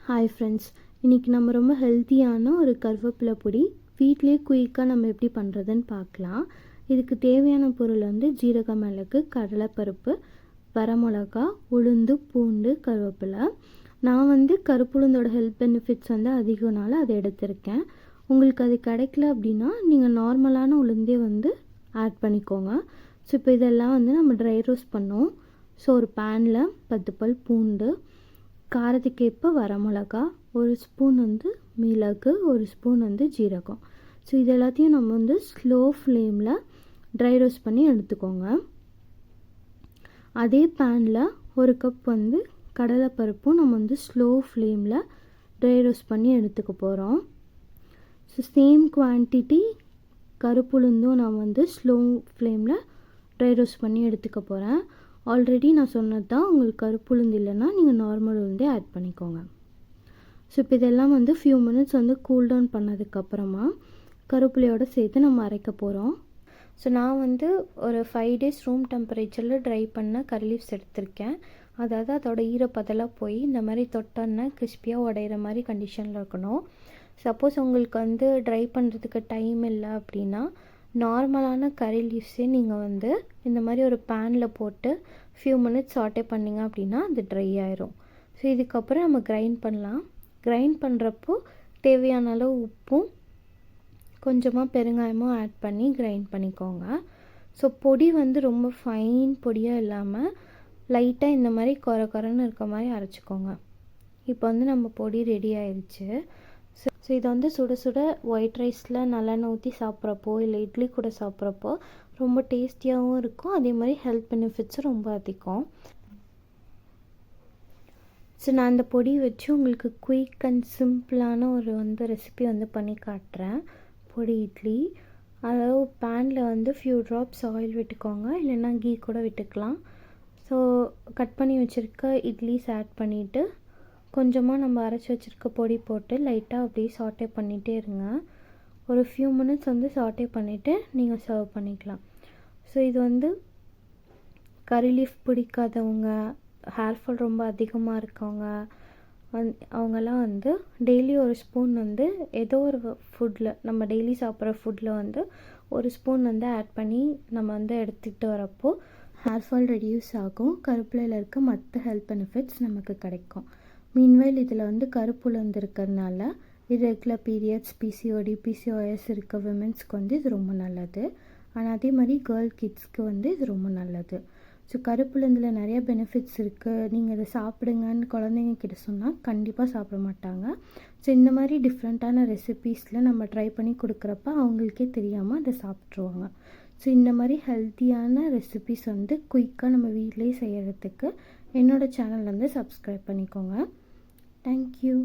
Hi friends, இன்றைக்கி நம்ம ரொம்ப ஹெல்த்தியான ஒரு கருவேப்பிலை பொடி வீட்டிலே குயிக்காக நம்ம எப்படி பண்ணுறதுன்னு பார்க்கலாம். இதுக்கு தேவையான பொருள் வந்து ஜீரக மிளகு, கடலைப்பருப்பு, வரமிளகா, உளுந்து, பூண்டு, கருவேப்பிலை. நான் வந்து கருப்புளுந்தோட ஹெல்த் பெனிஃபிட்ஸ் வந்து அதிகனால அதை எடுத்திருக்கேன். உங்களுக்கு அது கிடைக்கல அப்படின்னா நீங்கள் நார்மலான உளுந்தே வந்து ஆட் பண்ணிக்கோங்க. ஸோ இப்போ இதெல்லாம் வந்து நம்ம ட்ரை ரோஸ்ட் பண்ணோம். ஸோ ஒரு பேனில் 10 பல் பூண்டு, காரத்துக்கேற்ப வரமிளகா, ஒரு ஸ்பூன் வந்து மிளகு, ஒரு ஸ்பூன் வந்து ஜீரகம். ஸோ இது எல்லாத்தையும் நம்ம வந்து ஸ்லோ ஃப்ளேமில் ட்ரை ரோஸ்ட் பண்ணி எடுத்துக்கோங்க. அதே பேனில் ஒரு கப் வந்து கடலைப்பருப்பும் நம்ம வந்து ஸ்லோ ஃப்ளேமில் ட்ரை ரோஸ்ட் பண்ணி எடுத்துக்க போகிறோம். ஸோ சேம் குவான்டிட்டி கருப்புளுந்தும் நான் வந்து ஸ்லோ ஃப்ளேமில் ட்ரை ரோஸ்ட் பண்ணி எடுத்துக்க போகிறேன். ஆல்ரெடி நான் சொன்னது தான், உங்களுக்கு கருப்புளுந்து இல்லைன்னா நீங்கள் நார்மல் உளுந்தே ஆட் பண்ணிக்கோங்க. ஸோ இப்போ இதெல்லாம் வந்து ஃபியூ மினிட்ஸ் வந்து கூல் டவுன் பண்ணதுக்கப்புறமா கருவேப்பிலையோடு சேர்த்து நம்ம அரைக்க போகிறோம். ஸோ நான் வந்து ஒரு 5 days ரூம் டெம்பரேச்சரில் ட்ரை பண்ண கரி லீவ்ஸ் எடுத்திருக்கேன். அதாவது அதோட ஈரப்பதெல்லாம் போய் இந்த மாதிரி தொட்டோன்னா கிறிஸ்பியாக உடையிற மாதிரி கண்டிஷனில் இருக்கணும். சப்போஸ் உங்களுக்கு வந்து ட்ரை பண்ணுறதுக்கு டைம் இல்லை அப்படின்னா நார்மலான கரி லீவ்ஸே நீங்கள் வந்து இந்த மாதிரி ஒரு பேனில் போட்டு ஃபியூ மினிட்ஸ் சாட்டே பண்ணிங்க அப்படின்னா அது ட்ரை ஆயிரும். ஸோ இதுக்கப்புறம் நம்ம கிரைண்ட் பண்ணலாம். கிரைண்ட் பண்ணுறப்போ தேவையான அளவு உப்பும் கொஞ்சமாக பெருங்காயமும் ஆட் பண்ணி கிரைண்ட் பண்ணிக்கோங்க. ஸோ பொடி வந்து ரொம்ப ஃபைன் பொடியாக இல்லாமல் லைட்டாக இந்த மாதிரி கொரன்னு இருக்க மாதிரி அரைச்சிக்கோங்க. இப்போ வந்து நம்ம பொடி ரெடி ஆயிடுச்சு. ஸோ இதை வந்து சுட சுட ஒயிட் ரைஸில் நல்லெண்ணெய் ஊற்றி சாப்பிட்றப்போ இல்லை இட்லி கூட சாப்பிட்றப்போ ரொம்ப டேஸ்டியாகவும் இருக்கும். அதே மாதிரி ஹெல்த் பெனிஃபிட்ஸும் ரொம்ப அதிகம். ஸோ நான் அந்த பொடி வச்சு உங்களுக்கு குயிக் அண்ட் சிம்பிளான ஒரு வந்து ரெசிபி வந்து பண்ணி காட்டுறேன். பொடி இட்லி, அதாவது பேனில் வந்து ஃபியூ ட்ராப்ஸ் ஆயில் விட்டுக்கோங்க, இல்லைன்னா கீ கூட விட்டுக்கலாம். ஸோ கட் பண்ணி வச்சுருக்க இட்லிஸ் ஆட் பண்ணிவிட்டு கொஞ்சமாக நம்ம அரைச்சி வச்சுருக்க பொடி போட்டு லைட்டாக அப்படியே சாட்டே பண்ணிகிட்டே இருங்க. ஒரு ஃபியூ மினிட்ஸ் வந்து சாட்டே பண்ணிவிட்டு நீங்கள் சர்வ் பண்ணிக்கலாம். ஸோ இது வந்து கரி லீஃப் பிடிக்காதவங்க, ஹேர் ஃபால் ரொம்ப அதிகமாக இருக்கவங்க அவங்கெல்லாம் வந்து டெய்லி ஒரு ஸ்பூன் வந்து ஏதோ ஒரு ஃபுட்டில், நம்ம டெய்லி சாப்பிட்ற ஃபுட்டில் வந்து ஒரு ஸ்பூன் வந்து ஆட் பண்ணி நம்ம வந்து எடுத்துக்கிட்டு வரப்போ ஹேர் ஃபால் ரெடியூஸ் ஆகும். கருவேப்பிலையில் இருக்க மற்ற ஹெல்த் பெனிஃபிட்ஸ் நமக்கு கிடைக்கும். மீன்வைல் இதில் வந்து கருப்புளுந்து இருக்கிறதுனால இரெகுலர் பீரியட்ஸ், பிசிஓடி, பிசிஓஎஸ் இருக்க விமென்ஸ்க்கு வந்து இது ரொம்ப நல்லது. ஆனால் அதே மாதிரி கேர்ள் கிட்ஸ்க்கு வந்து இது ரொம்ப நல்லது. ஸோ கருப்புளுந்தில் நிறைய பெனிஃபிட்ஸ் இருக்குது. நீங்கள் இதை சாப்பிடுங்கன்னு குழந்தைங்க கிட்ட சொன்னால் கண்டிப்பாக சாப்பிட மாட்டாங்க. ஸோ இந்த மாதிரி டிஃப்ரெண்ட்டான ரெசிபீஸில் நம்ம ட்ரை பண்ணி கொடுக்குறப்ப அவங்களுக்கே தெரியாமல் அதை சாப்பிட்ருவாங்க. ஸோ இந்த மாதிரி ஹெல்த்தியான ரெசிபீஸ் வந்து குயிக்காக நம்ம வீட்டிலேயே செய்கிறதுக்கு என்னோடய சேனல் வந்து சப்ஸ்கிரைப் பண்ணிக்கோங்க. Thank you.